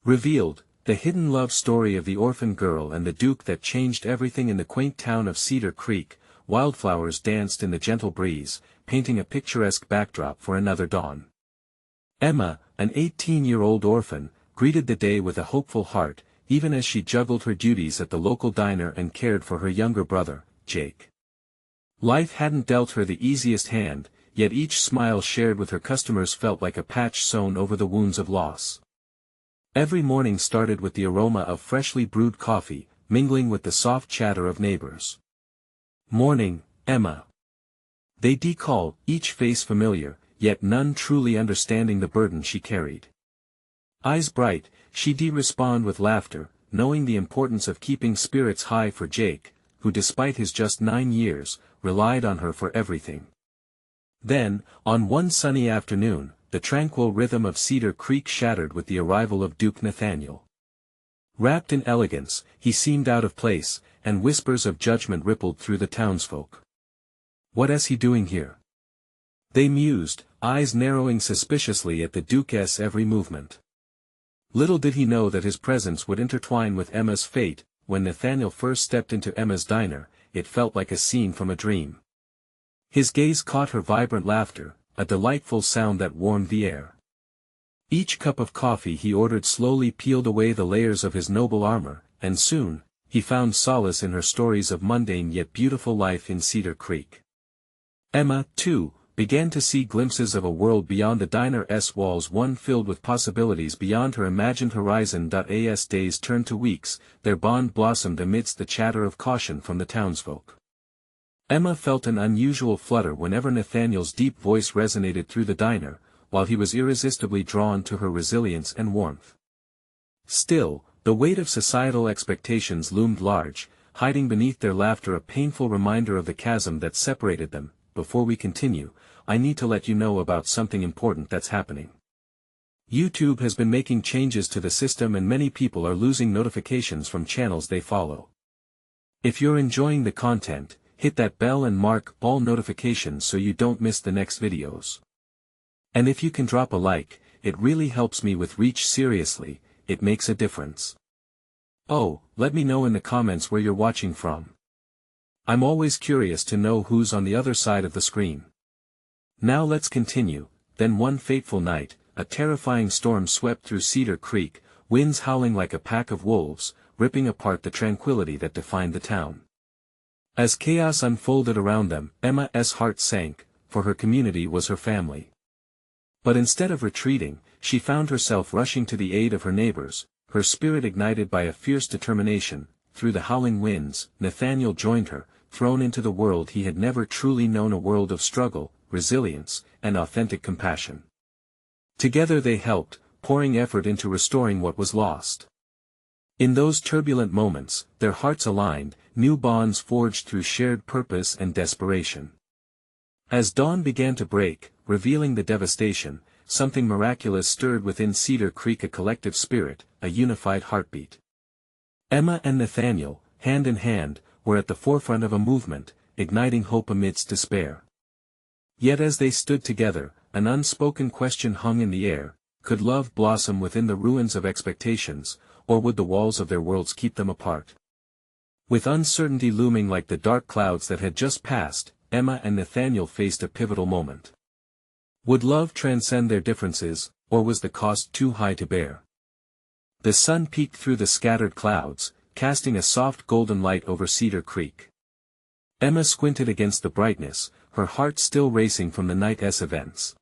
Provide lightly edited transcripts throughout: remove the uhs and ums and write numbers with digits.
Revealed, the hidden love story of the orphan girl and the Duke that changed everything. In the quaint town of Cedar Creek, wildflowers danced in the gentle breeze, painting a picturesque backdrop for another dawn. Emma, an 18-year-old orphan, greeted the day with a hopeful heart, even as she juggled her duties at the local diner and cared for her younger brother, Jake. Life hadn't dealt her the easiest hand, yet each smile shared with her customers felt like a patch sewn over the wounds of loss. Every morning started with the aroma of freshly brewed coffee, mingling with the soft chatter of neighbors. "Morning, Emma." They'd call, each face familiar, yet none truly understanding the burden she carried. Eyes bright, she'd respond with laughter, knowing the importance of keeping spirits high for Jake, who despite his just 9 years, relied on her for everything. Then, on one sunny afternoon, the tranquil rhythm of Cedar Creek shattered with the arrival of Duke Nathaniel. Wrapped in elegance, he seemed out of place, and whispers of judgment rippled through the townsfolk. "What is he doing here?" they mused, eyes narrowing suspiciously at the Duke's every movement. Little did he know that his presence would intertwine with Emma's fate. When Nathaniel first stepped into Emma's diner, it felt like a scene from a dream. His gaze caught her vibrant laughter, a delightful sound that warmed the air. Each cup of coffee he ordered slowly peeled away the layers of his noble armor, and soon, he found solace in her stories of mundane yet beautiful life in Cedar Creek. Emma, too, began to see glimpses of a world beyond the diner's walls, one filled with possibilities beyond her imagined horizon. As days turned to weeks, their bond blossomed amidst the chatter of caution from the townsfolk. Emma felt an unusual flutter whenever Nathaniel's deep voice resonated through the diner, while he was irresistibly drawn to her resilience and warmth. Still, the weight of societal expectations loomed large, hiding beneath their laughter a painful reminder of the chasm that separated them. Before we continue, I need to let you know about something important that's happening. YouTube has been making changes to the system and many people are losing notifications from channels they follow. If you're enjoying the content, hit that bell and mark all notifications so you don't miss the next videos. And if you can drop a like, it really helps me with reach. Seriously, it makes a difference. Oh, let me know in the comments where you're watching from. I'm always curious to know who's on the other side of the screen. Now let's continue. Then one fateful night, a terrifying storm swept through Cedar Creek, winds howling like a pack of wolves, ripping apart the tranquility that defined the town. As chaos unfolded around them, Emma's heart sank, for her community was her family. But instead of retreating, she found herself rushing to the aid of her neighbors, her spirit ignited by a fierce determination. Through the howling winds, Nathaniel joined her, thrown into the world he had never truly known, a world of struggle, resilience, and authentic compassion. Together they helped, pouring effort into restoring what was lost. In those turbulent moments, their hearts aligned, new bonds forged through shared purpose and desperation. As dawn began to break, revealing the devastation, something miraculous stirred within Cedar Creek, a collective spirit, a unified heartbeat. Emma and Nathaniel, hand in hand, were at the forefront of a movement, igniting hope amidst despair. Yet as they stood together, an unspoken question hung in the air: could love blossom within the ruins of expectations, or would the walls of their worlds keep them apart? With uncertainty looming like the dark clouds that had just passed, Emma and Nathaniel faced a pivotal moment. Would love transcend their differences, or was the cost too high to bear? The sun peeked through the scattered clouds, casting a soft golden light over Cedar Creek. Emma squinted against the brightness, her heart still racing from the night's events.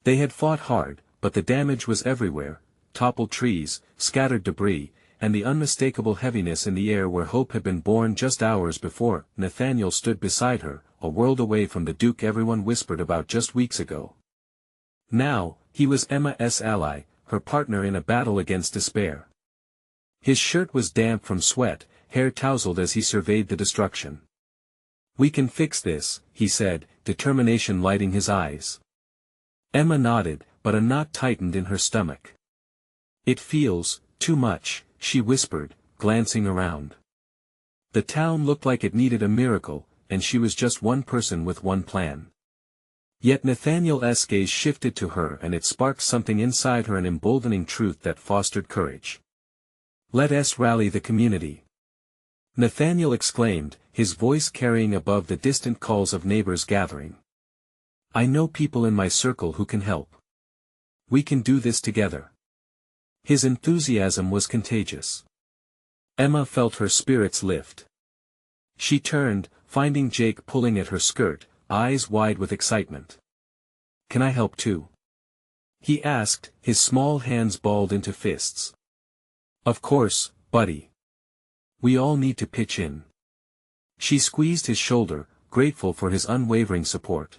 They had fought hard, but the damage was everywhere: toppled trees, scattered debris, and the unmistakable heaviness in the air where hope had been born just hours before. Nathaniel stood beside her, a world away from the Duke everyone whispered about just weeks ago. Now, he was Emma's ally, her partner in a battle against despair. His shirt was damp from sweat, hair tousled as he surveyed the destruction. "We can fix this," he said, determination lighting his eyes. Emma nodded, but a knot tightened in her stomach. "It feels too much," she whispered, glancing around. The town looked like it needed a miracle, and she was just one person with one plan. Yet Nathaniel's gaze shifted to her and it sparked something inside her, an emboldening truth that fostered courage. "Let us rally the community," Nathaniel exclaimed, his voice carrying above the distant calls of neighbors gathering. "I know people in my circle who can help. We can do this together." His enthusiasm was contagious. Emma felt her spirits lift. She turned, finding Jake pulling at her skirt, eyes wide with excitement. "Can I help too?" he asked, his small hands balled into fists. "Of course, buddy. We all need to pitch in." She squeezed his shoulder, grateful for his unwavering support.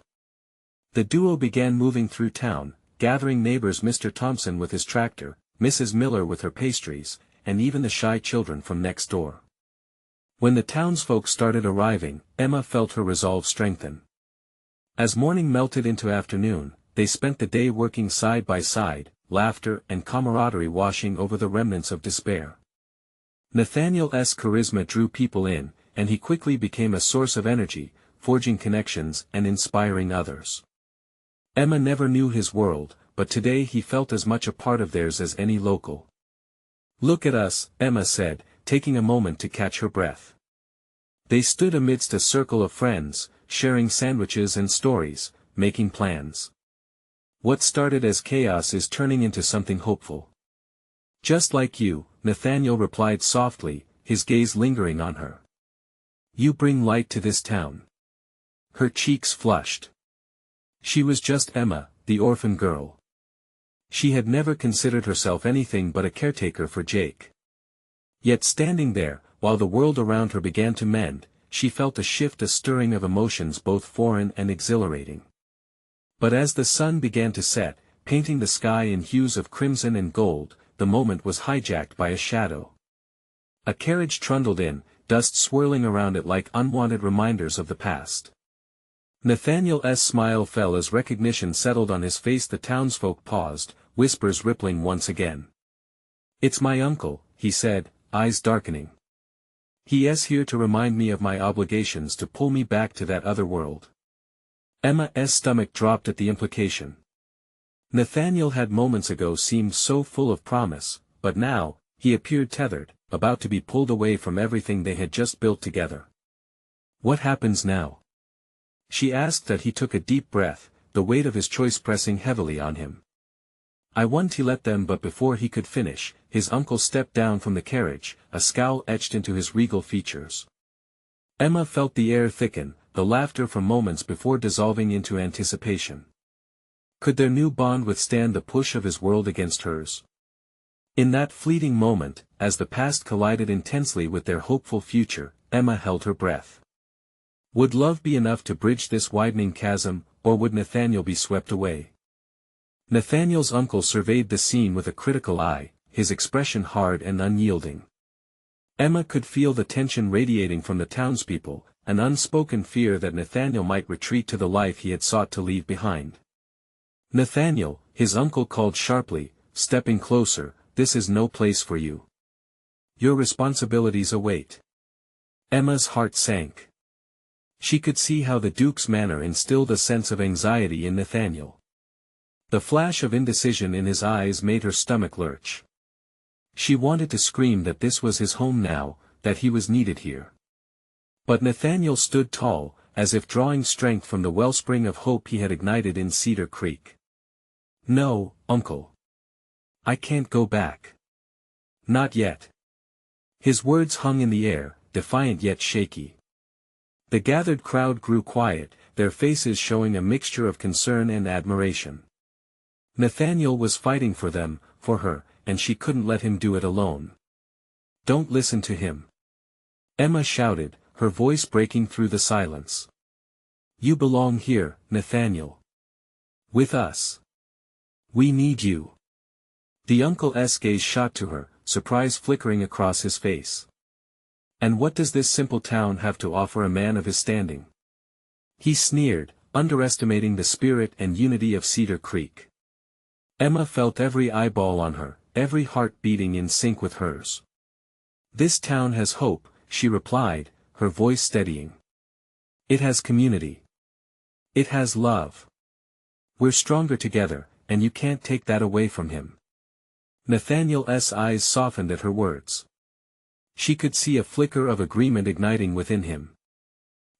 The duo began moving through town, gathering neighbors, Mr. Thompson with his tractor, Mrs. Miller with her pastries, and even the shy children from next door. When the townsfolk started arriving, Emma felt her resolve strengthen. As morning melted into afternoon, they spent the day working side by side, laughter and camaraderie washing over the remnants of despair. Nathaniel's charisma drew people in, and he quickly became a source of energy, forging connections and inspiring others. Emma never knew his world, but today he felt as much a part of theirs as any local. "Look at us," Emma said, taking a moment to catch her breath. They stood amidst a circle of friends, sharing sandwiches and stories, making plans. "What started as chaos is turning into something hopeful." "Just like you," Nathaniel replied softly, his gaze lingering on her. "You bring light to this town." Her cheeks flushed. She was just Emma, the orphan girl. She had never considered herself anything but a caretaker for Jake. Yet standing there, while the world around her began to mend, she felt a shift, a stirring of emotions both foreign and exhilarating. But as the sun began to set, painting the sky in hues of crimson and gold, the moment was hijacked by a shadow. A carriage trundled in, dust swirling around it like unwanted reminders of the past. Nathaniel's smile fell as recognition settled on his face. The townsfolk paused, whispers rippling once again. "It's my uncle," he said, eyes darkening. "He is here to remind me of my obligations, to pull me back to that other world." Emma's stomach dropped at the implication. Nathaniel had moments ago seemed so full of promise, but now, he appeared tethered, about to be pulled away from everything they had just built together. "What happens now?" she asked as he took a deep breath, the weight of his choice pressing heavily on him. "I want to let them," but before he could finish, his uncle stepped down from the carriage, a scowl etched into his regal features. Emma felt the air thicken, the laughter from moments before dissolving into anticipation. Could their new bond withstand the push of his world against hers? In that fleeting moment, as the past collided intensely with their hopeful future, Emma held her breath. Would love be enough to bridge this widening chasm, or would Nathaniel be swept away? Nathaniel's uncle surveyed the scene with a critical eye, his expression hard and unyielding. Emma could feel the tension radiating from the townspeople, an unspoken fear that Nathaniel might retreat to the life he had sought to leave behind. "Nathaniel," his uncle called sharply, stepping closer, "this is no place for you. Your responsibilities await." Emma's heart sank. She could see how the Duke's manner instilled a sense of anxiety in Nathaniel. The flash of indecision in his eyes made her stomach lurch. She wanted to scream that this was his home now, that he was needed here. But Nathaniel stood tall, as if drawing strength from the wellspring of hope he had ignited in Cedar Creek. "No, uncle. I can't go back. Not yet." His words hung in the air, defiant yet shaky. The gathered crowd grew quiet, their faces showing a mixture of concern and admiration. Nathaniel was fighting for them, for her, and she couldn't let him do it alone. "Don't listen to him," Emma shouted, her voice breaking through the silence. "You belong here, Nathaniel. With us. We need you." The uncle's gaze shot to her, surprise flickering across his face. "And what does this simple town have to offer a man of his standing?" he sneered, underestimating the spirit and unity of Cedar Creek. Emma felt every eyeball on her, every heart beating in sync with hers. "This town has hope," she replied, her voice steadying. "It has community. It has love. We're stronger together, and you can't take that away from him. Nathaniel's eyes softened at her words. She could see a flicker of agreement igniting within him.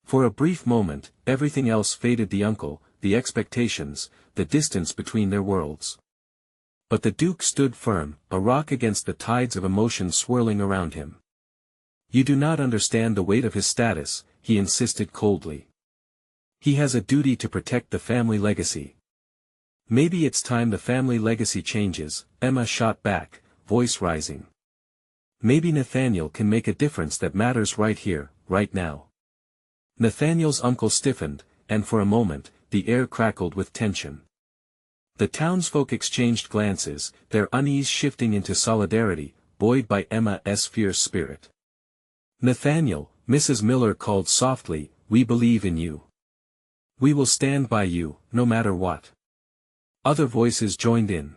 For a brief moment, everything else faded: the uncle, the expectations, the distance between their worlds. But the Duke stood firm, a rock against the tides of emotion swirling around him. You do not understand the weight of his status, he insisted coldly. He has a duty to protect the family legacy. Maybe it's time the family legacy changes, Emma shot back, voice rising. Maybe Nathaniel can make a difference that matters right here, right now. Nathaniel's uncle stiffened, and for a moment, the air crackled with tension. The townsfolk exchanged glances, their unease shifting into solidarity, buoyed by Emma's fierce spirit. Nathaniel, Mrs. Miller called softly, we believe in you. We will stand by you, no matter what. Other voices joined in.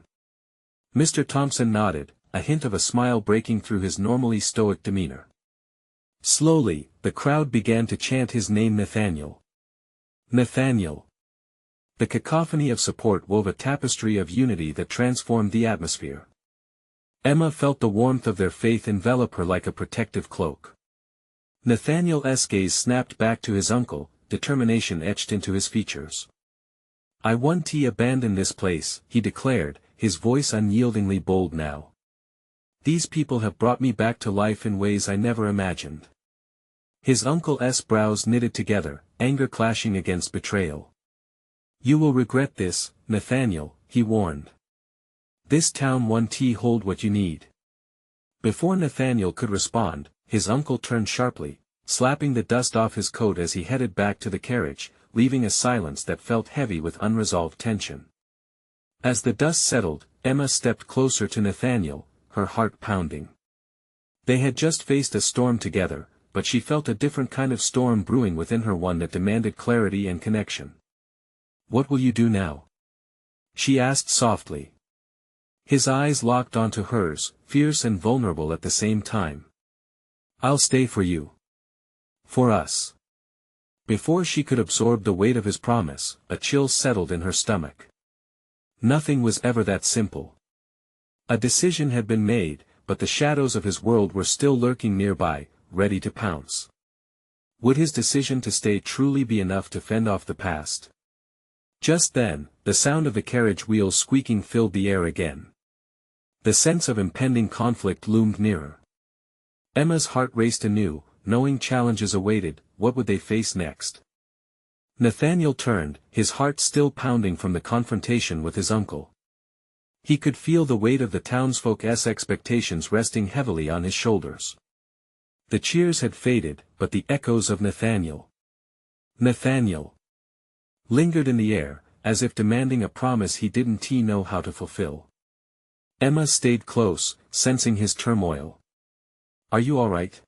Mr. Thompson nodded, a hint of a smile breaking through his normally stoic demeanor. Slowly, the crowd began to chant his name: Nathaniel. Nathaniel. The cacophony of support wove a tapestry of unity that transformed the atmosphere. Emma felt the warmth of their faith envelop her like a protective cloak. Nathaniel's gaze snapped back to his uncle, determination etched into his features. I want to abandon this place, he declared, his voice unyieldingly bold now. These people have brought me back to life in ways I never imagined. His uncle's brows knitted together, anger clashing against betrayal. You will regret this, Nathaniel, he warned. This town won't hold what you need. Before Nathaniel could respond, his uncle turned sharply, slapping the dust off his coat as he headed back to the carriage, leaving a silence that felt heavy with unresolved tension. As the dust settled, Emma stepped closer to Nathaniel, her heart pounding. They had just faced a storm together, but she felt a different kind of storm brewing within her, one that demanded clarity and connection. What will you do now? She asked softly. His eyes locked onto hers, fierce and vulnerable at the same time. I'll stay for you. For us. Before she could absorb the weight of his promise, a chill settled in her stomach. Nothing was ever that simple. A decision had been made, but the shadows of his world were still lurking nearby, ready to pounce. Would his decision to stay truly be enough to fend off the past? Just then, the sound of the carriage wheels squeaking filled the air again. The sense of impending conflict loomed nearer. Emma's heart raced anew, knowing challenges awaited. What would they face next? Nathaniel turned, his heart still pounding from the confrontation with his uncle. He could feel the weight of the townsfolk's expectations resting heavily on his shoulders. The cheers had faded, but the echoes of Nathaniel lingered in the air, as if demanding a promise he didn't know how to fulfill. Emma stayed close, sensing his turmoil. Are you all right?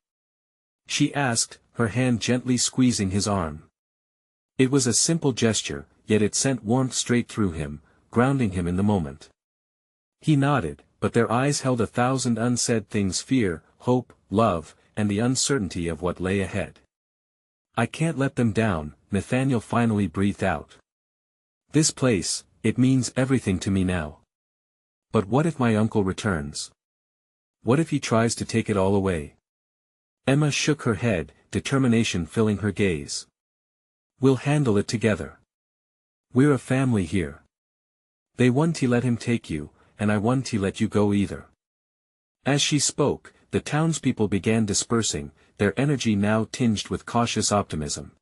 She asked, her hand gently squeezing his arm. It was a simple gesture, yet it sent warmth straight through him, grounding him in the moment. He nodded, but their eyes held 1,000 unsaid things: fear, hope, love, and the uncertainty of what lay ahead. I can't let them down, Nathaniel finally breathed out. This place, it means everything to me now. But what if my uncle returns? What if he tries to take it all away? Emma shook her head, determination filling her gaze. We'll handle it together. We're a family here. They won't let him take you, and I won't let you go either. As she spoke, the townspeople began dispersing, their energy now tinged with cautious optimism.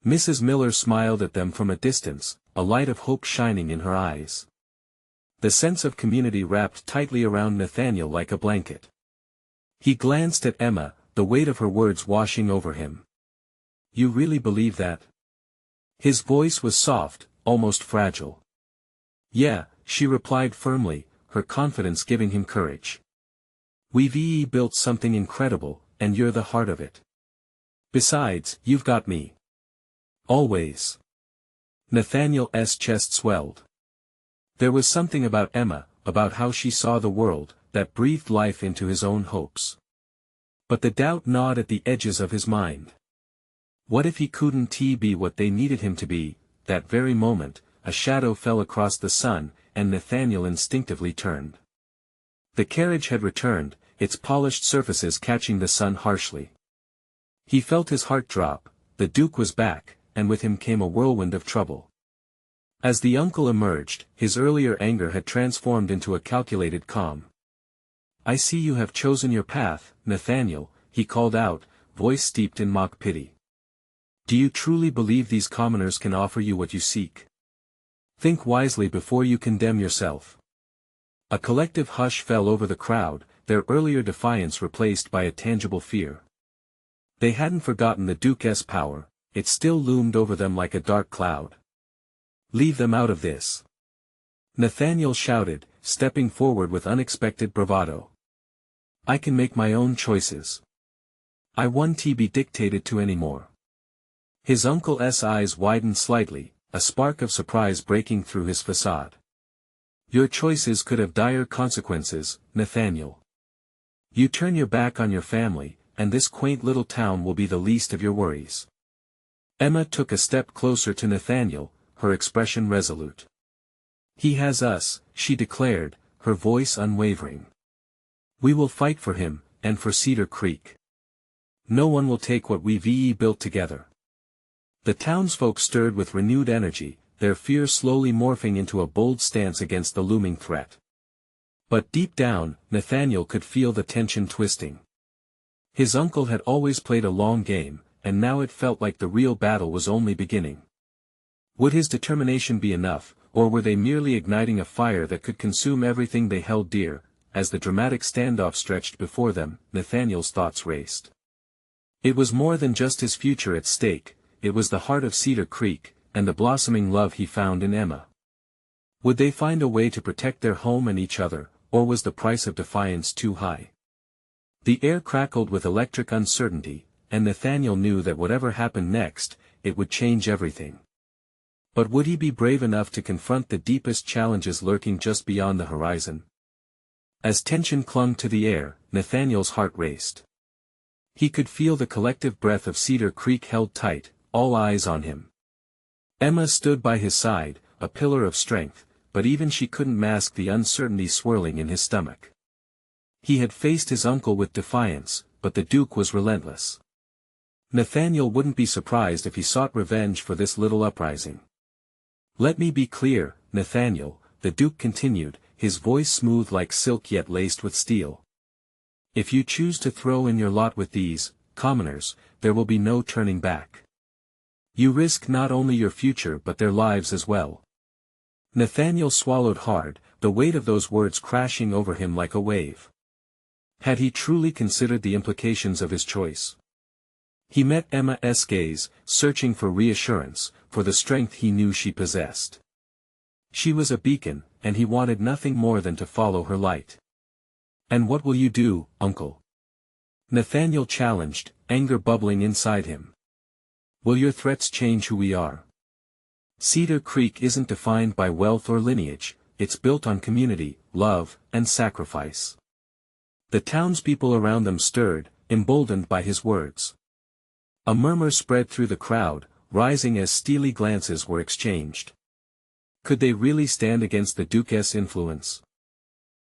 Mrs. Miller smiled at them from a distance, a light of hope shining in her eyes. The sense of community wrapped tightly around Nathaniel like a blanket. He glanced at Emma, the weight of her words washing over him. You really believe that? His voice was soft, almost fragile. Yeah, she replied firmly, her confidence giving him courage. We've built something incredible, and you're the heart of it. Besides, you've got me. Always. Nathaniel's chest swelled. There was something about Emma, about how she saw the world, that breathed life into his own hopes. But the doubt gnawed at the edges of his mind. What if he couldn't be what they needed him to be? That very moment, a shadow fell across the sun, and Nathaniel instinctively turned. The carriage had returned, its polished surfaces catching the sun harshly. He felt his heart drop. The Duke was back, and with him came a whirlwind of trouble. As the uncle emerged, his earlier anger had transformed into a calculated calm. "I see you have chosen your path, Nathaniel," he called out, voice steeped in mock pity. "Do you truly believe these commoners can offer you what you seek? Think wisely before you condemn yourself." A collective hush fell over the crowd, their earlier defiance replaced by a tangible fear. They hadn't forgotten the Duke's power, it still loomed over them like a dark cloud. "Leave them out of this," Nathaniel shouted, stepping forward with unexpected bravado. "I can make my own choices. I won't be dictated to anymore." His uncle's eyes widened slightly, a spark of surprise breaking through his facade. "Your choices could have dire consequences, Nathaniel. You turn your back on your family, and this quaint little town will be the least of your worries." Emma took a step closer to Nathaniel, her expression resolute. "He has us," she declared, her voice unwavering. "We will fight for him, and for Cedar Creek. No one will take what we've built together." The townsfolk stirred with renewed energy, their fear slowly morphing into a bold stance against the looming threat. But deep down, Nathaniel could feel the tension twisting. His uncle had always played a long game, and now it felt like the real battle was only beginning. Would his determination be enough, or were they merely igniting a fire that could consume everything they held dear? As the dramatic standoff stretched before them, Nathaniel's thoughts raced. It was more than just his future at stake, it was the heart of Cedar Creek, and the blossoming love he found in Emma. Would they find a way to protect their home and each other, or was the price of defiance too high? The air crackled with electric uncertainty, and Nathaniel knew that whatever happened next, it would change everything. But would he be brave enough to confront the deepest challenges lurking just beyond the horizon? As tension clung to the air, Nathaniel's heart raced. He could feel the collective breath of Cedar Creek held tight, all eyes on him. Emma stood by his side, a pillar of strength, but even she couldn't mask the uncertainty swirling in his stomach. He had faced his uncle with defiance, but the Duke was relentless. Nathaniel wouldn't be surprised if he sought revenge for this little uprising. "Let me be clear, Nathaniel," the Duke continued, his voice smooth like silk yet laced with steel. "If you choose to throw in your lot with these commoners, there will be no turning back. You risk not only your future but their lives as well." Nathaniel swallowed hard, the weight of those words crashing over him like a wave. Had he truly considered the implications of his choice? He met Emma's gaze, searching for reassurance, for the strength he knew she possessed. She was a beacon, and he wanted nothing more than to follow her light. "And what will you do, uncle?" Nathaniel challenged, anger bubbling inside him. "Will your threats change who we are? Cedar Creek isn't defined by wealth or lineage, it's built on community, love, and sacrifice." The townspeople around them stirred, emboldened by his words. A murmur spread through the crowd, rising as steely glances were exchanged. Could they really stand against the Duke's influence?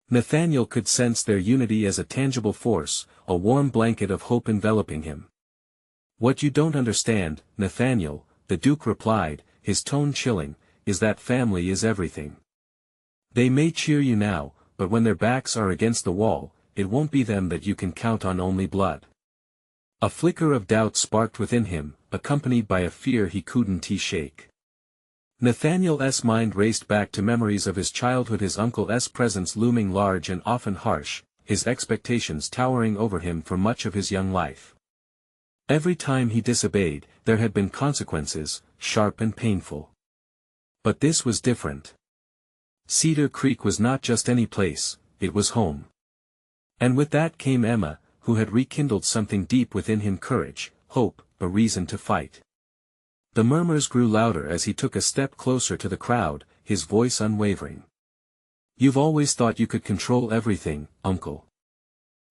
Nathaniel could sense their unity as a tangible force, a warm blanket of hope enveloping him. "What you don't understand, Nathaniel," the Duke replied, his tone chilling, "is that family is everything. They may cheer you now, but when their backs are against the wall, it won't be them that you can count on, only blood." A flicker of doubt sparked within him, accompanied by a fear he couldn't shake. Nathaniel's mind raced back to memories of his childhood, his uncle's presence looming large and often harsh, his expectations towering over him for much of his young life. Every time he disobeyed, there had been consequences, sharp and painful. But this was different. Cedar Creek was not just any place, it was home. And with that came Emma, who had rekindled something deep within him: courage, hope, a reason to fight. The murmurs grew louder as he took a step closer to the crowd, his voice unwavering. "You've always thought you could control everything, uncle.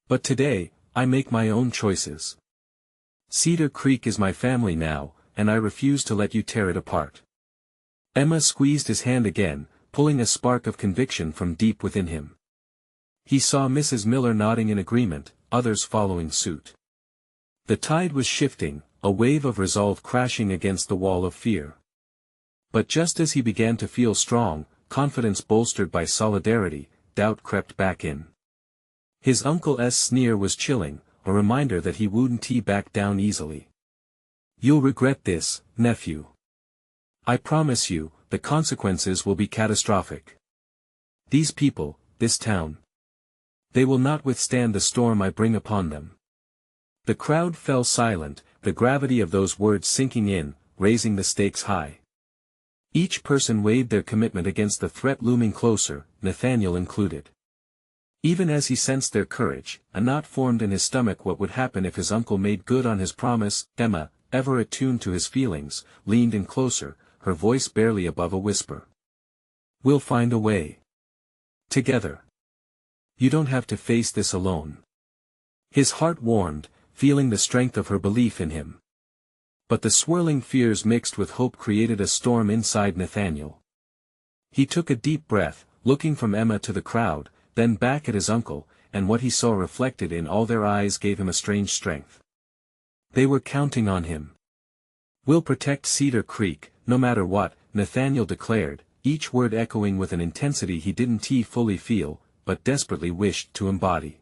But today, I make my own choices. Cedar Creek is my family now, and I refuse to let you tear it apart." Emma squeezed his hand again, pulling a spark of conviction from deep within him. He saw Mrs. Miller nodding in agreement, others following suit. The tide was shifting, a wave of resolve crashing against the wall of fear. But just as he began to feel strong, confidence bolstered by solidarity, doubt crept back in. His uncle's sneer was chilling, a reminder that he wouldn't back down easily. "You'll regret this, nephew. I promise you, the consequences will be catastrophic. These people, this town. They will not withstand the storm I bring upon them." The crowd fell silent, the gravity of those words sinking in, raising the stakes high. Each person weighed their commitment against the threat looming closer, Nathaniel included. Even as he sensed their courage, a knot formed in his stomach. What would happen if his uncle made good on his promise? Emma, ever attuned to his feelings, leaned in closer, her voice barely above a whisper. "We'll find a way. Together. You don't have to face this alone." His heart warmed, feeling the strength of her belief in him. But the swirling fears mixed with hope created a storm inside Nathaniel. He took a deep breath, looking from Emma to the crowd, then back at his uncle, and what he saw reflected in all their eyes gave him a strange strength. They were counting on him. "We'll protect Cedar Creek, no matter what," Nathaniel declared, each word echoing with an intensity he didn't fully feel, but desperately wished to embody.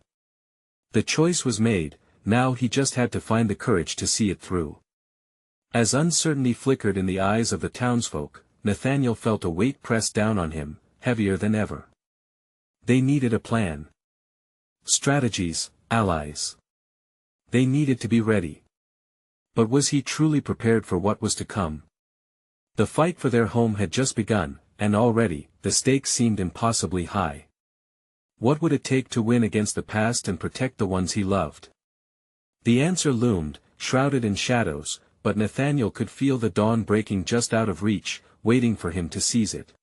The choice was made, now he just had to find the courage to see it through. As uncertainty flickered in the eyes of the townsfolk, Nathaniel felt a weight pressed down on him, heavier than ever. They needed a plan. Strategies, allies. They needed to be ready. But was he truly prepared for what was to come? The fight for their home had just begun, and already, the stakes seemed impossibly high. What would it take to win against the past and protect the ones he loved? The answer loomed, shrouded in shadows, but Nathaniel could feel the dawn breaking just out of reach, waiting for him to seize it.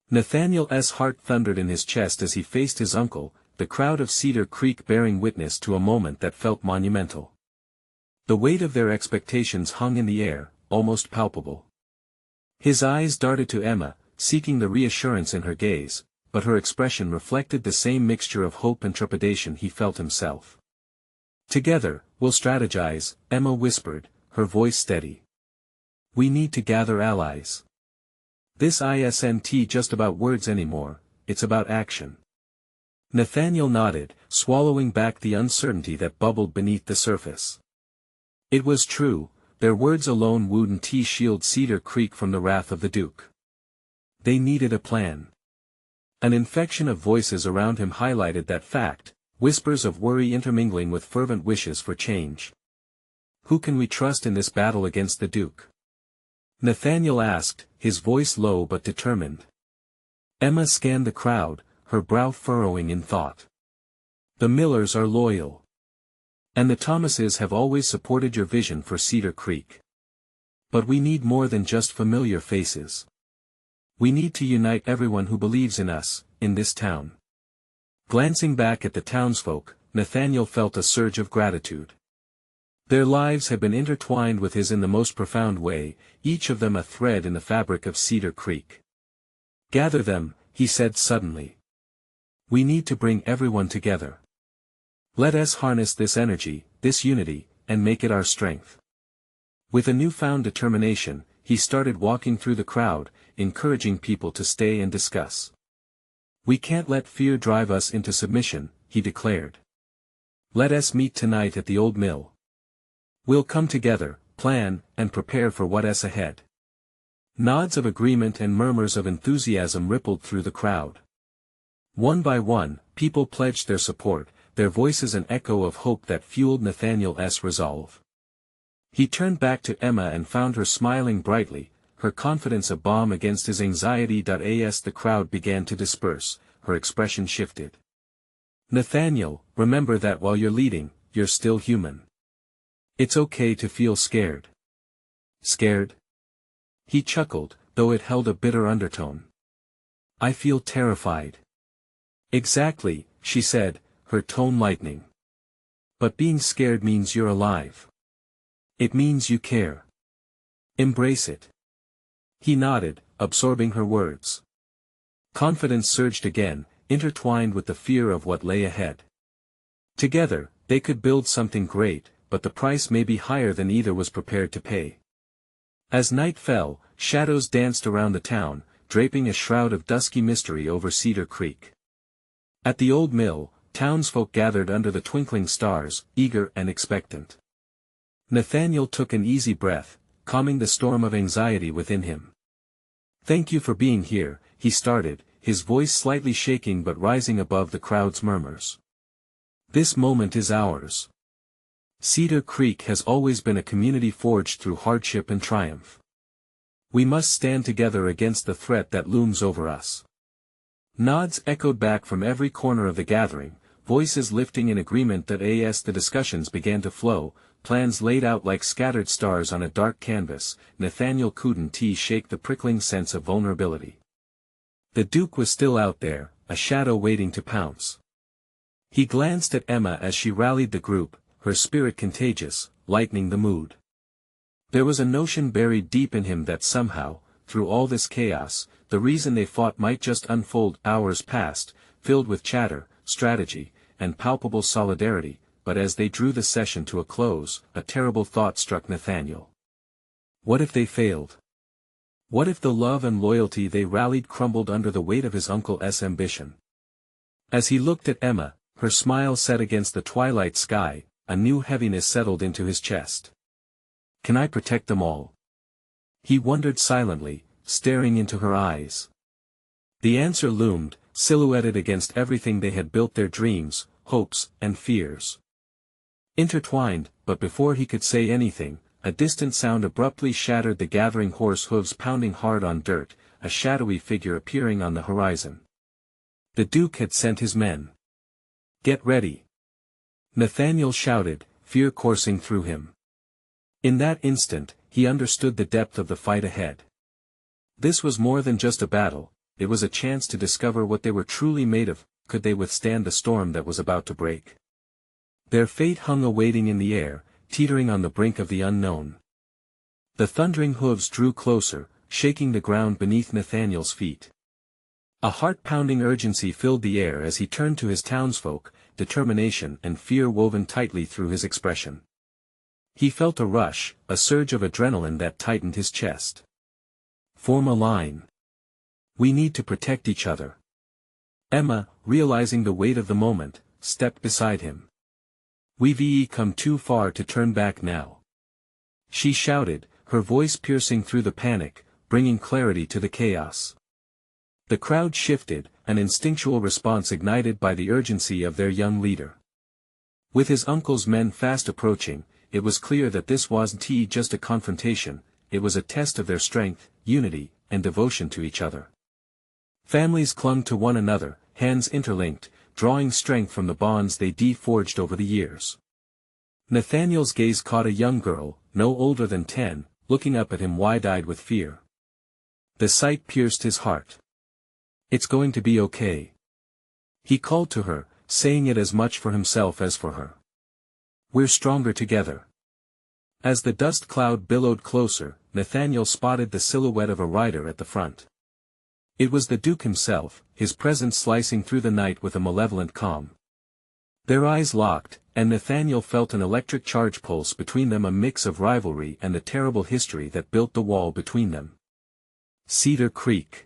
Nathaniel's heart thundered in his chest as he faced his uncle, the crowd of Cedar Creek bearing witness to a moment that felt monumental. The weight of their expectations hung in the air, almost palpable. His eyes darted to Emma, seeking the reassurance in her gaze, but her expression reflected the same mixture of hope and trepidation he felt himself. "Together, we'll strategize," Emma whispered, her voice steady. "We need to gather allies. This isn't just about words anymore, it's about action." Nathaniel nodded, swallowing back the uncertainty that bubbled beneath the surface. It was true, their words alone wouldn't shield Cedar Creek from the wrath of the Duke. They needed a plan. An infection of voices around him highlighted that fact, whispers of worry intermingling with fervent wishes for change. "Who can we trust in this battle against the Duke?" Nathaniel asked, his voice low but determined. Emma scanned the crowd, her brow furrowing in thought. "The Millers are loyal. And the Thomases have always supported your vision for Cedar Creek. But we need more than just familiar faces. We need to unite everyone who believes in us, in this town." Glancing back at the townsfolk, Nathaniel felt a surge of gratitude. Their lives had been intertwined with his in the most profound way, each of them a thread in the fabric of Cedar Creek. "Gather them," he said suddenly. "We need to bring everyone together. Let us harness this energy, this unity, and make it our strength." With a newfound determination, he started walking through the crowd, encouraging people to stay and discuss. "We can't let fear drive us into submission," he declared. "Let us meet tonight at the old mill. We'll come together, plan, and prepare for what's ahead." Nods of agreement and murmurs of enthusiasm rippled through the crowd. One by one, people pledged their support, their voices an echo of hope that fueled Nathaniel's resolve. He turned back to Emma and found her smiling brightly, her confidence a balm against his anxiety. As the crowd began to disperse, her expression shifted. "Nathaniel, remember that while you're leading, you're still human. It's okay to feel scared." "Scared?" He chuckled, though it held a bitter undertone. "I feel terrified." "Exactly," she said, her tone lightening. "But being scared means you're alive. It means you care. Embrace it." He nodded, absorbing her words. Confidence surged again, intertwined with the fear of what lay ahead. Together, they could build something great, but the price may be higher than either was prepared to pay. As night fell, shadows danced around the town, draping a shroud of dusky mystery over Cedar Creek. At the old mill, townsfolk gathered under the twinkling stars, eager and expectant. Nathaniel took an easy breath, calming the storm of anxiety within him. "Thank you for being here," he started, his voice slightly shaking but rising above the crowd's murmurs. "This moment is ours. Cedar Creek has always been a community forged through hardship and triumph. We must stand together against the threat that looms over us." Nods echoed back from every corner of the gathering, voices lifting in agreement that as the discussions began to flow, plans laid out like scattered stars on a dark canvas. Nathaniel couldn't shake the prickling sense of vulnerability. The Duke was still out there, a shadow waiting to pounce. He glanced at Emma as she rallied the group, her spirit contagious, lightening the mood. There was a notion buried deep in him that somehow, through all this chaos, the reason they fought might just unfold. Hours passed, filled with chatter, strategy, and palpable solidarity, but as they drew the session to a close, a terrible thought struck Nathaniel. What if they failed? What if the love and loyalty they rallied crumbled under the weight of his uncle's ambition? As he looked at Emma, her smile set against the twilight sky, a new heaviness settled into his chest. Can I protect them all? He wondered silently, staring into her eyes. The answer loomed, silhouetted against everything they had built, their dreams, hopes, and fears. Intertwined, but before he could say anything, a distant sound abruptly shattered the gathering, horse hooves pounding hard on dirt, a shadowy figure appearing on the horizon. The Duke had sent his men. "Get ready!" Nathaniel shouted, fear coursing through him. In that instant, he understood the depth of the fight ahead. This was more than just a battle, it was a chance to discover what they were truly made of. Could they withstand the storm that was about to break? Their fate hung awaiting in the air, teetering on the brink of the unknown. The thundering hooves drew closer, shaking the ground beneath Nathaniel's feet. A heart-pounding urgency filled the air as he turned to his townsfolk, determination and fear woven tightly through his expression. He felt a rush, a surge of adrenaline that tightened his chest. "Form a line. We need to protect each other." Emma, realizing the weight of the moment, stepped beside him. "We've come too far to turn back now," she shouted, her voice piercing through the panic, bringing clarity to the chaos. The crowd shifted, an instinctual response ignited by the urgency of their young leader. With his uncle's men fast approaching, it was clear that this wasn't just a confrontation, it was a test of their strength, unity, and devotion to each other. Families clung to one another, hands interlinked, drawing strength from the bonds they forged over the years. Nathaniel's gaze caught a young girl, no older than 10, looking up at him wide-eyed with fear. The sight pierced his heart. "It's going to be okay." He called to her, saying it as much for himself as for her. "We're stronger together." As the dust cloud billowed closer, Nathaniel spotted the silhouette of a rider at the front. It was the Duke himself, his presence slicing through the night with a malevolent calm. Their eyes locked, and Nathaniel felt an electric charge pulse between them, a mix of rivalry and the terrible history that built the wall between them. "Cedar Creek!"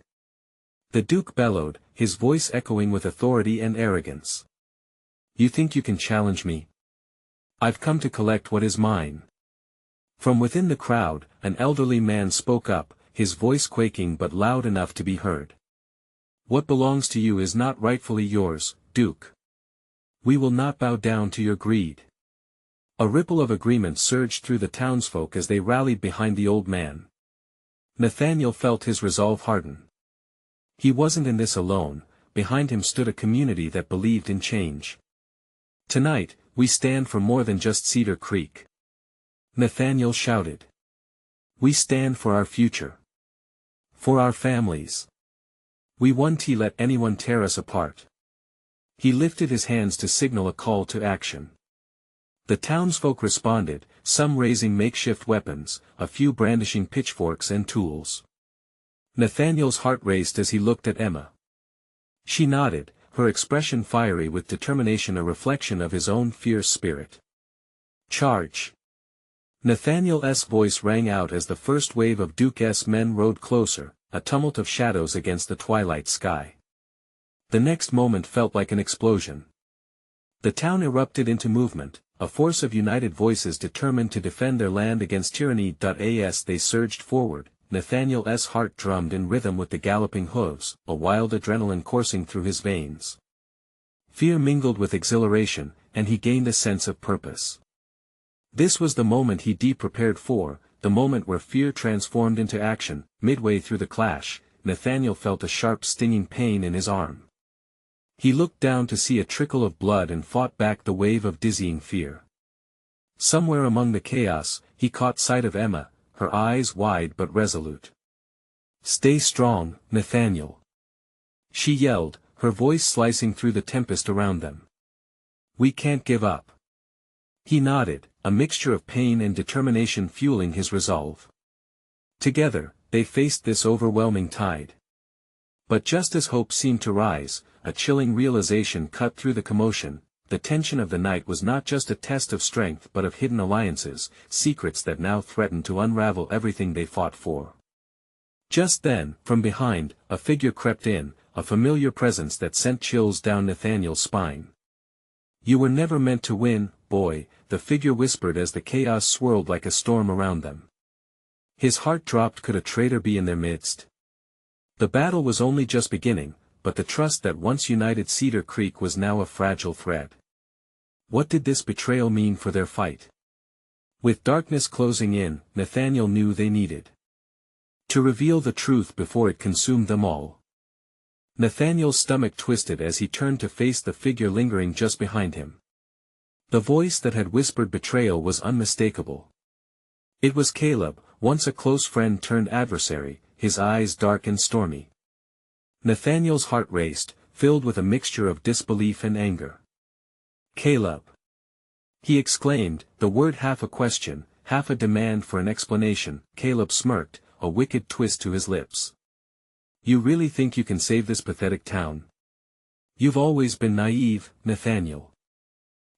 the Duke bellowed, his voice echoing with authority and arrogance. "You think you can challenge me? I've come to collect what is mine." From within the crowd, an elderly man spoke up, his voice quaking but loud enough to be heard. "What belongs to you is not rightfully yours, Duke. We will not bow down to your greed." A ripple of agreement surged through the townsfolk as they rallied behind the old man. Nathaniel felt his resolve harden. He wasn't in this alone, behind him stood a community that believed in change. "Tonight, we stand for more than just Cedar Creek," Nathaniel shouted. "We stand for our future. For our families. We won't let anyone tear us apart." He lifted his hands to signal a call to action. The townsfolk responded, some raising makeshift weapons, a few brandishing pitchforks and tools. Nathaniel's heart raced as he looked at Emma. She nodded, her expression fiery with determination, a reflection of his own fierce spirit. Charge! Nathaniel's voice rang out as the first wave of Duke's men rode closer, a tumult of shadows against the twilight sky. The next moment felt like an explosion. The town erupted into movement, a force of united voices determined to defend their land against tyranny. As they surged forward, Nathaniel's heart drummed in rhythm with the galloping hooves, a wild adrenaline coursing through his veins. Fear mingled with exhilaration, and he gained a sense of purpose. This was the moment he prepared for, the moment where fear transformed into action. Midway through the clash, Nathaniel felt a sharp stinging pain in his arm. He looked down to see a trickle of blood and fought back the wave of dizzying fear. Somewhere among the chaos, he caught sight of Emma, her eyes wide but resolute. "Stay strong, Nathaniel," she yelled, her voice slicing through the tempest around them. "We can't give up." He nodded, a mixture of pain and determination fueling his resolve. Together, they faced this overwhelming tide. But just as hope seemed to rise, a chilling realization cut through the commotion. The tension of the night was not just a test of strength but of hidden alliances, secrets that now threatened to unravel everything they fought for. Just then, from behind, a figure crept in, a familiar presence that sent chills down Nathaniel's spine. "You were never meant to win, boy," the figure whispered as the chaos swirled like a storm around them. His heart dropped. Could a traitor be in their midst? The battle was only just beginning, but the trust that once united Cedar Creek was now a fragile thread. What did this betrayal mean for their fight? With darkness closing in, Nathaniel knew they needed to reveal the truth before it consumed them all. Nathaniel's stomach twisted as he turned to face the figure lingering just behind him. The voice that had whispered betrayal was unmistakable. It was Caleb, once a close friend turned adversary, his eyes dark and stormy. Nathaniel's heart raced, filled with a mixture of disbelief and anger. "Caleb!" he exclaimed, the word half a question, half a demand for an explanation. Caleb smirked, a wicked twist to his lips. "You really think you can save this pathetic town? You've always been naive, Nathaniel.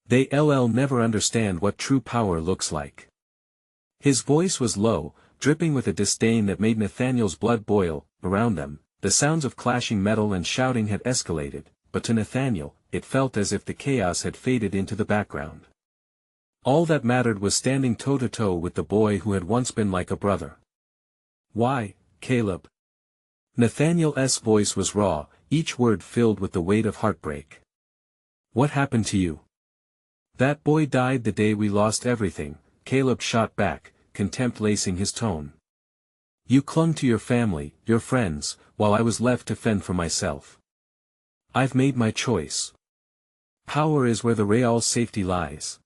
They'll never understand what true power looks like." His voice was low, dripping with a disdain that made Nathaniel's blood boil. Around them, the sounds of clashing metal and shouting had escalated, but to Nathaniel, it felt as if the chaos had faded into the background. All that mattered was standing toe-to-toe with the boy who had once been like a brother. "Why, Caleb?" Nathaniel's voice was raw, each word filled with the weight of heartbreak. "What happened to you?" "That boy died the day we lost everything," Caleb shot back, contempt lacing his tone. "You clung to your family, your friends, while I was left to fend for myself. I've made my choice. Power is where the real's safety lies."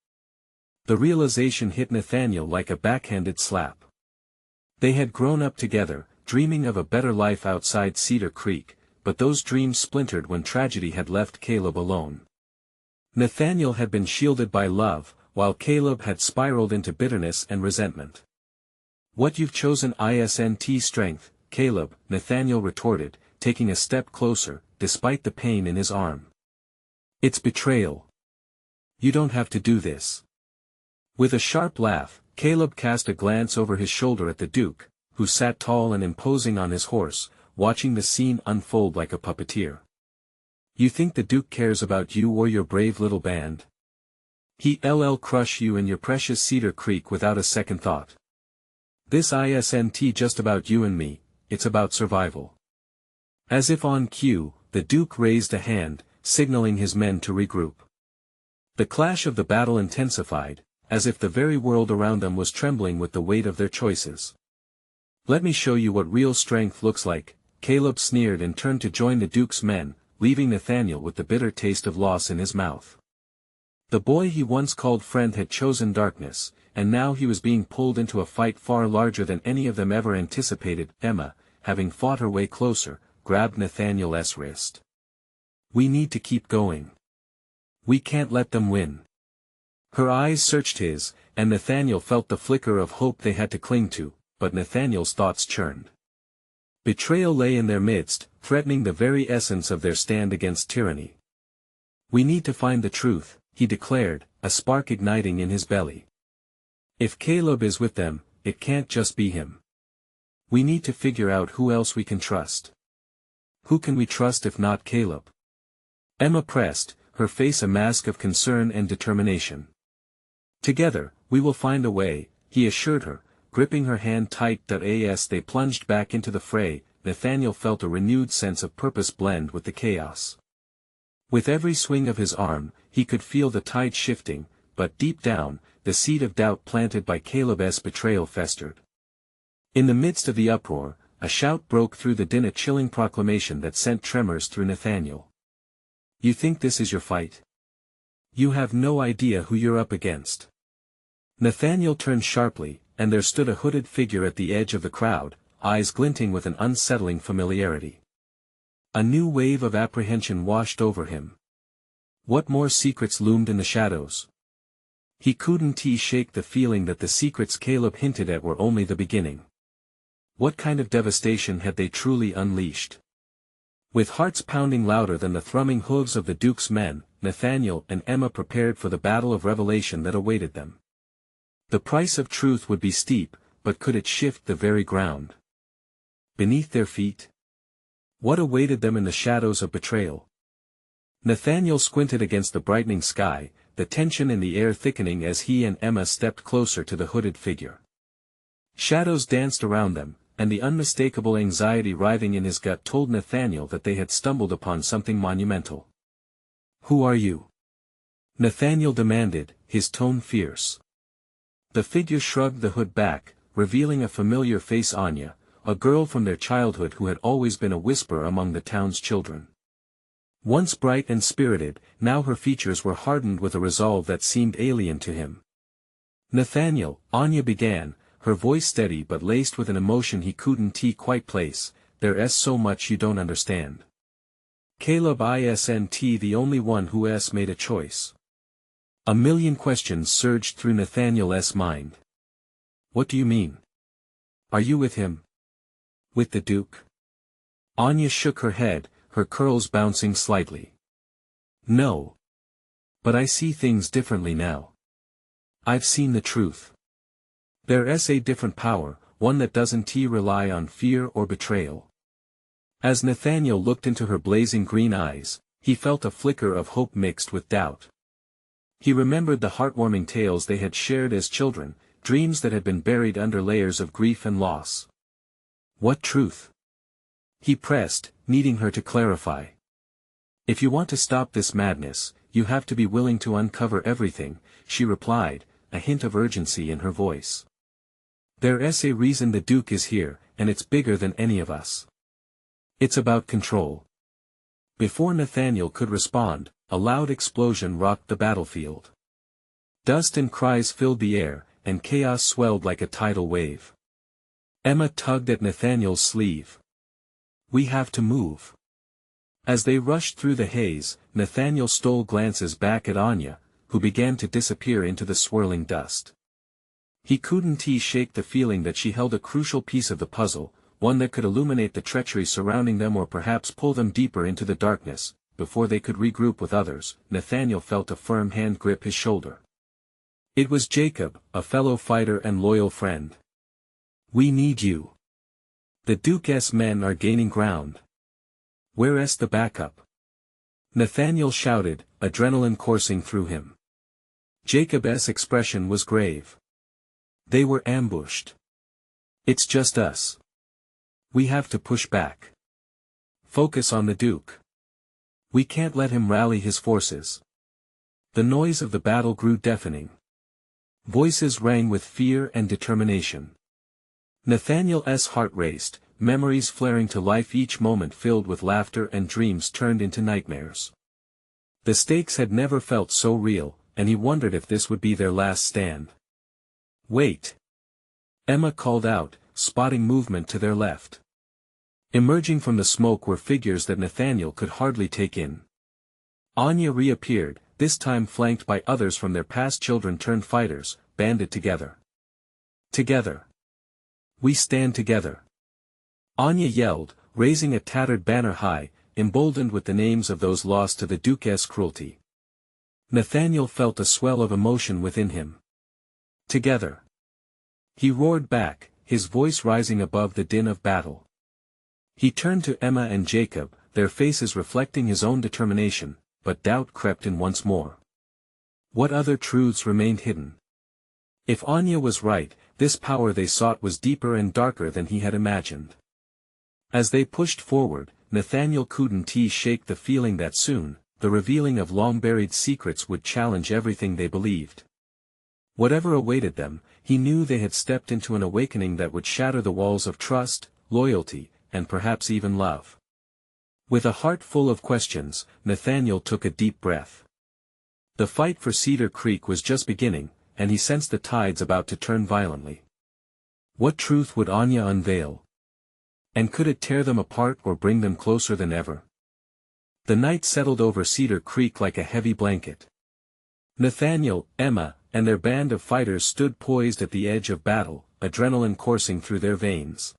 The realization hit Nathaniel like a backhanded slap. They had grown up together, dreaming of a better life outside Cedar Creek, but those dreams splintered when tragedy had left Caleb alone. Nathaniel had been shielded by love, while Caleb had spiraled into bitterness and resentment. "What you've chosen isn't strength, Caleb," Nathaniel retorted, taking a step closer, despite the pain in his arm. "It's betrayal. You don't have to do this." With a sharp laugh, Caleb cast a glance over his shoulder at the Duke, who sat tall and imposing on his horse, watching the scene unfold like a puppeteer. "You think the Duke cares about you or your brave little band? He'll crush you and your precious Cedar Creek without a second thought. This isn't just about you and me, it's about survival." As if on cue, the Duke raised a hand, signaling his men to regroup. The clash of the battle intensified, as if the very world around them was trembling with the weight of their choices. "Let me show you what real strength looks like," Caleb sneered and turned to join the Duke's men, leaving Nathaniel with the bitter taste of loss in his mouth. The boy he once called friend had chosen darkness, and now he was being pulled into a fight far larger than any of them ever anticipated. Emma, having fought her way closer, grabbed Nathaniel's wrist. "We need to keep going. We can't let them win." Her eyes searched his, and Nathaniel felt the flicker of hope they had to cling to, but Nathaniel's thoughts churned. Betrayal lay in their midst, threatening the very essence of their stand against tyranny. "We need to find the truth," he declared, a spark igniting in his belly. "If Caleb is with them, it can't just be him. We need to figure out who else we can trust. Who can we trust if not Caleb?" Emma pressed, her face a mask of concern and determination. "Together, we will find a way," he assured her, gripping her hand tight. As they plunged back into the fray, Nathaniel felt a renewed sense of purpose blend with the chaos. With every swing of his arm, he could feel the tide shifting, but deep down, the seed of doubt planted by Caleb's betrayal festered. In the midst of the uproar, a shout broke through the din, a chilling proclamation that sent tremors through Nathaniel. "You think this is your fight? You have no idea who you're up against." Nathaniel turned sharply, and there stood a hooded figure at the edge of the crowd, eyes glinting with an unsettling familiarity. A new wave of apprehension washed over him. What more secrets loomed in the shadows? He couldn't shake the feeling that the secrets Caleb hinted at were only the beginning. What kind of devastation had they truly unleashed? With hearts pounding louder than the thrumming hooves of the Duke's men, Nathaniel and Emma prepared for the battle of revelation that awaited them. The price of truth would be steep, but could it shift the very ground beneath their feet? What awaited them in the shadows of betrayal? Nathaniel squinted against the brightening sky, the tension in the air thickening as he and Emma stepped closer to the hooded figure. Shadows danced around them, and the unmistakable anxiety writhing in his gut told Nathaniel that they had stumbled upon something monumental. "Who are you?" Nathaniel demanded, his tone fierce. The figure shrugged the hood back, revealing a familiar face. Anya, a girl from their childhood who had always been a whisperer among the town's children. Once bright and spirited, now her features were hardened with a resolve that seemed alien to him. "Nathaniel," Anya began, her voice steady but laced with an emotion he couldn't quite place, "there's so much you don't understand. Caleb isn't the only one who's made a choice." A million questions surged through Nathaniel's mind. "What do you mean? Are you with him? With the Duke?" Anya shook her head, her curls bouncing slightly. "No. But I see things differently now. I've seen the truth. There's a different power, one that doesn't rely on fear or betrayal." As Nathaniel looked into her blazing green eyes, he felt a flicker of hope mixed with doubt. He remembered the heartwarming tales they had shared as children, dreams that had been buried under layers of grief and loss. "What truth?" he pressed, needing her to clarify. "If you want to stop this madness, you have to be willing to uncover everything," she replied, a hint of urgency in her voice. "There's a reason the Duke is here, and it's bigger than any of us. It's about control." Before Nathaniel could respond, a loud explosion rocked the battlefield. Dust and cries filled the air, and chaos swelled like a tidal wave. Emma tugged at Nathaniel's sleeve. "We have to move." As they rushed through the haze, Nathaniel stole glances back at Anya, who began to disappear into the swirling dust. He couldn't shake the feeling that she held a crucial piece of the puzzle, one that could illuminate the treachery surrounding them or perhaps pull them deeper into the darkness. Before they could regroup with others, Nathaniel felt a firm hand grip his shoulder. It was Jacob, a fellow fighter and loyal friend. "We need you. The Duke's men are gaining ground. Where's the backup?" Nathaniel shouted, adrenaline coursing through him. Jacob's expression was grave. "They were ambushed. It's just us. We have to push back. Focus on the Duke. We can't let him rally his forces." The noise of the battle grew deafening. Voices rang with fear and determination. Nathaniel's heart raced, memories flaring to life, each moment filled with laughter and dreams turned into nightmares. The stakes had never felt so real, and he wondered if this would be their last stand. "Wait!" Emma called out, spotting movement to their left. Emerging from the smoke were figures that Nathaniel could hardly take in. Anya reappeared, this time flanked by others from their past, children-turned-fighters, banded together. "Together. We stand together." Anya yelled, raising a tattered banner high, emboldened with the names of those lost to the Duke's cruelty. Nathaniel felt a swell of emotion within him. Together. He roared back, his voice rising above the din of battle. He turned to Emma and Jacob, their faces reflecting his own determination, but doubt crept in once more. What other truths remained hidden? If Anya was right, this power they sought was deeper and darker than he had imagined. As they pushed forward, Nathaniel couldn't shake the feeling that soon, the revealing of long-buried secrets would challenge everything they believed. Whatever awaited them, he knew they had stepped into an awakening that would shatter the walls of trust, loyalty, and perhaps even love. With a heart full of questions, Nathaniel took a deep breath. The fight for Cedar Creek was just beginning, and he sensed the tides about to turn violently. What truth would Anya unveil? And could it tear them apart or bring them closer than ever? The night settled over Cedar Creek like a heavy blanket. Nathaniel, Emma, and their band of fighters stood poised at the edge of battle, adrenaline coursing through their veins.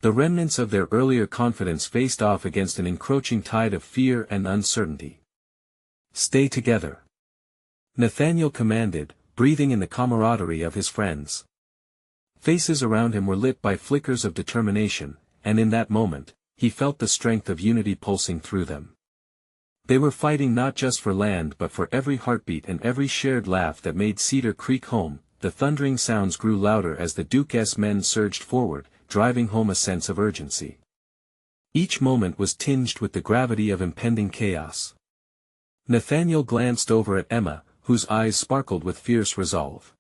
The remnants of their earlier confidence faced off against an encroaching tide of fear and uncertainty. Stay together. Nathaniel commanded, breathing in the camaraderie of his friends. Faces around him were lit by flickers of determination, and in that moment, he felt the strength of unity pulsing through them. They were fighting not just for land but for every heartbeat and every shared laugh that made Cedar Creek home. The thundering sounds grew louder as the Duke's men surged forward, driving home a sense of urgency. Each moment was tinged with the gravity of impending chaos. Nathaniel glanced over at Emma, whose eyes sparkled with fierce resolve.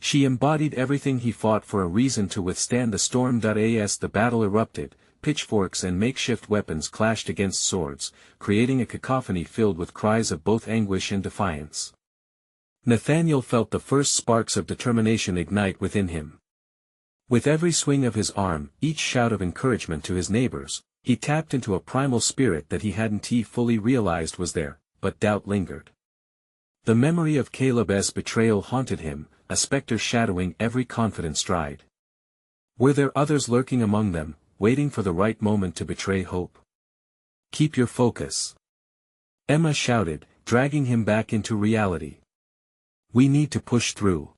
She embodied everything he fought for, a reason to withstand the storm. As the battle erupted, pitchforks and makeshift weapons clashed against swords, creating a cacophony filled with cries of both anguish and defiance. Nathaniel felt the first sparks of determination ignite within him. With every swing of his arm, each shout of encouragement to his neighbors, he tapped into a primal spirit that he hadn't fully realized was there, but doubt lingered. The memory of Caleb's betrayal haunted him, a specter shadowing every confident stride. Were there others lurking among them, waiting for the right moment to betray hope? Keep your focus. Emma shouted, dragging him back into reality. We need to push through.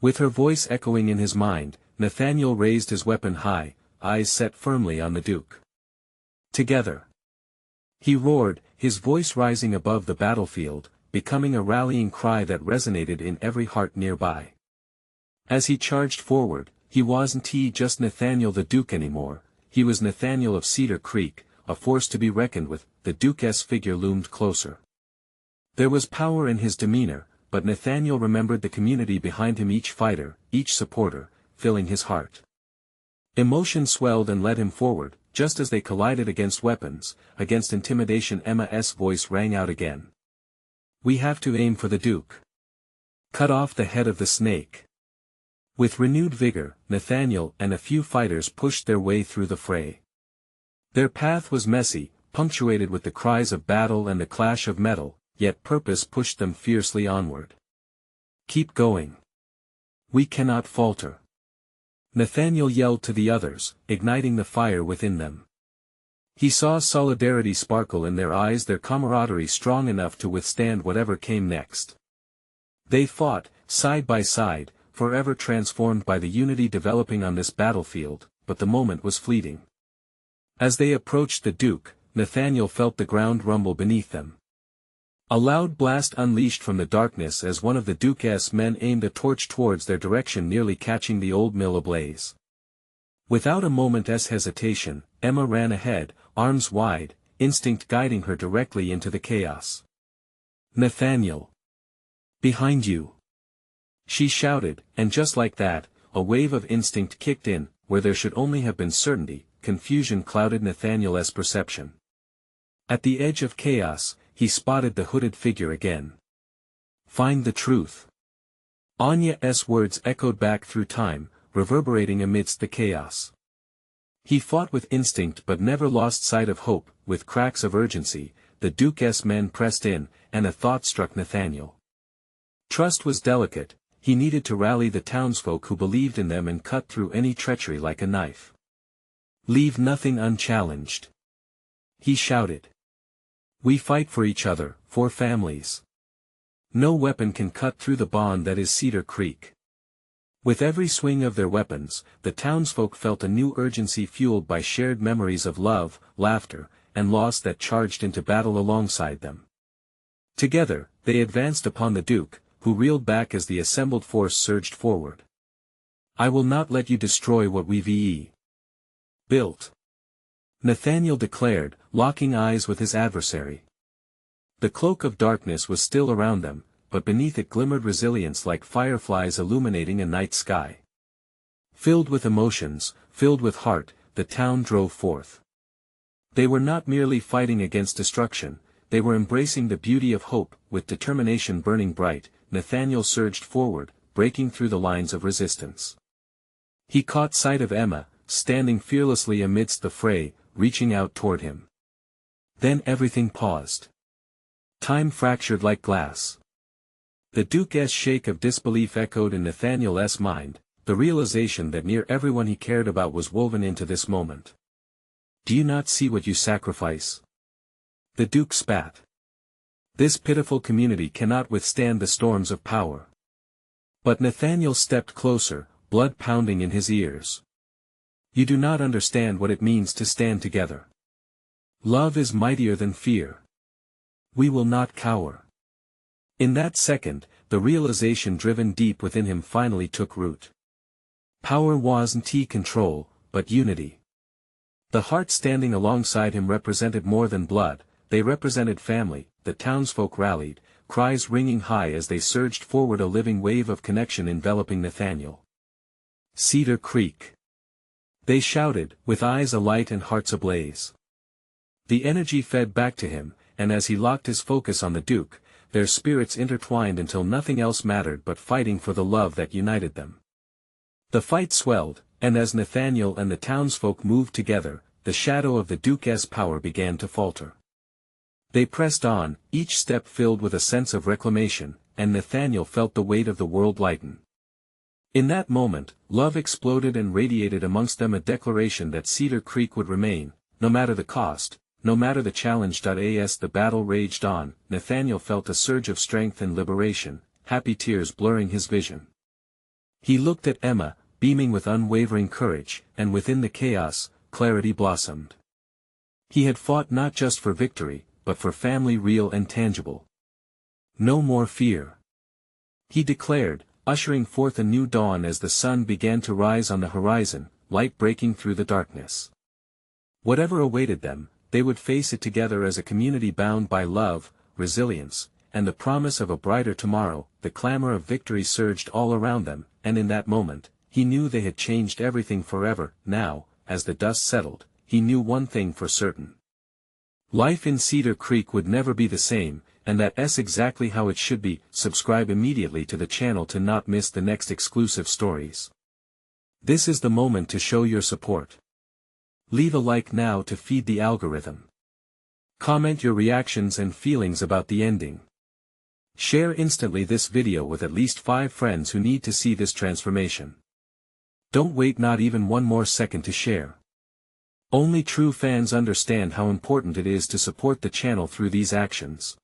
With her voice echoing in his mind, Nathaniel raised his weapon high, eyes set firmly on the Duke. Together. He roared, his voice rising above the battlefield, becoming a rallying cry that resonated in every heart nearby. As he charged forward, he wasn't just Nathaniel the Duke anymore, he was Nathaniel of Cedar Creek, a force to be reckoned with. The Duke's figure loomed closer. There was power in his demeanor, but Nathaniel remembered the community behind him, each fighter, each supporter, filling his heart. Emotion swelled and led him forward, just as they collided against weapons, against intimidation. Emma's voice rang out again. We have to aim for the Duke. Cut off the head of the snake. With renewed vigor, Nathaniel and a few fighters pushed their way through the fray. Their path was messy, punctuated with the cries of battle and the clash of metal, yet purpose pushed them fiercely onward. Keep going. We cannot falter. Nathaniel yelled to the others, igniting the fire within them. He saw solidarity sparkle in their eyes, their camaraderie strong enough to withstand whatever came next. They fought, side by side, forever transformed by the unity developing on this battlefield, but the moment was fleeting. As they approached the Duke, Nathaniel felt the ground rumble beneath them. A loud blast unleashed from the darkness as one of the Duke's men aimed a torch towards their direction, nearly catching the old mill ablaze. Without a moment's hesitation, Emma ran ahead, arms wide, instinct guiding her directly into the chaos. Nathaniel! Behind you! She shouted, and just like that, a wave of instinct kicked in, where there should only have been certainty. Confusion clouded Nathaniel's perception. At the edge of chaos, he spotted the hooded figure again. Find the truth. Anya's words echoed back through time, reverberating amidst the chaos. He fought with instinct but never lost sight of hope. With cracks of urgency, the Duke's men pressed in, and a thought struck Nathaniel. Trust was delicate, he needed to rally the townsfolk who believed in them and cut through any treachery like a knife. Leave nothing unchallenged. He shouted. We fight for each other, for families. No weapon can cut through the bond that is Cedar Creek. With every swing of their weapons, the townsfolk felt a new urgency fueled by shared memories of love, laughter, and loss that charged into battle alongside them. Together, they advanced upon the Duke, who reeled back as the assembled force surged forward. I will not let you destroy what we've built, Nathaniel declared, locking eyes with his adversary. The cloak of darkness was still around them, but beneath it glimmered resilience like fireflies illuminating a night sky. Filled with emotions, filled with heart, the town drove forth. They were not merely fighting against destruction, they were embracing the beauty of hope. With determination burning bright, Nathaniel surged forward, breaking through the lines of resistance. He caught sight of Emma, standing fearlessly amidst the fray, reaching out toward him. Then everything paused. Time fractured like glass. The Duke's shake of disbelief echoed in Nathaniel's mind, the realization that near everyone he cared about was woven into this moment. Do you not see what you sacrifice? The Duke spat. This pitiful community cannot withstand the storms of power. But Nathaniel stepped closer, blood pounding in his ears. You do not understand what it means to stand together. Love is mightier than fear. We will not cower. In that second, the realization driven deep within him finally took root. Power wasn't control, but unity. The heart standing alongside him represented more than blood, they represented family. The townsfolk rallied, cries ringing high as they surged forward, a living wave of connection enveloping Nathaniel. Cedar Creek. They shouted, with eyes alight and hearts ablaze. The energy fed back to him, and as he locked his focus on the Duke, their spirits intertwined until nothing else mattered but fighting for the love that united them. The fight swelled, and as Nathaniel and the townsfolk moved together, the shadow of the Duke's power began to falter. They pressed on, each step filled with a sense of reclamation, and Nathaniel felt the weight of the world lighten. In that moment, love exploded and radiated amongst them, a declaration that Cedar Creek would remain, no matter the cost, no matter the challenge. As the battle raged on, Nathaniel felt a surge of strength and liberation, happy tears blurring his vision. He looked at Emma, beaming with unwavering courage, and within the chaos, clarity blossomed. He had fought not just for victory, but for family real and tangible. No more fear, he declared, ushering forth a new dawn as the sun began to rise on the horizon, light breaking through the darkness. Whatever awaited them, they would face it together as a community bound by love, resilience, and the promise of a brighter tomorrow. The clamor of victory surged all around them, and in that moment, he knew they had changed everything forever. Now, as the dust settled, he knew one thing for certain. Life in Cedar Creek would never be the same, and that's exactly how it should be. Subscribe immediately to the channel to not miss the next exclusive stories. This is the moment to show your support. Leave a like now to feed the algorithm. Comment your reactions and feelings about the ending. Share instantly this video with at least 5 friends who need to see this transformation. Don't wait not even one more second to share. Only true fans understand how important it is to support the channel through these actions.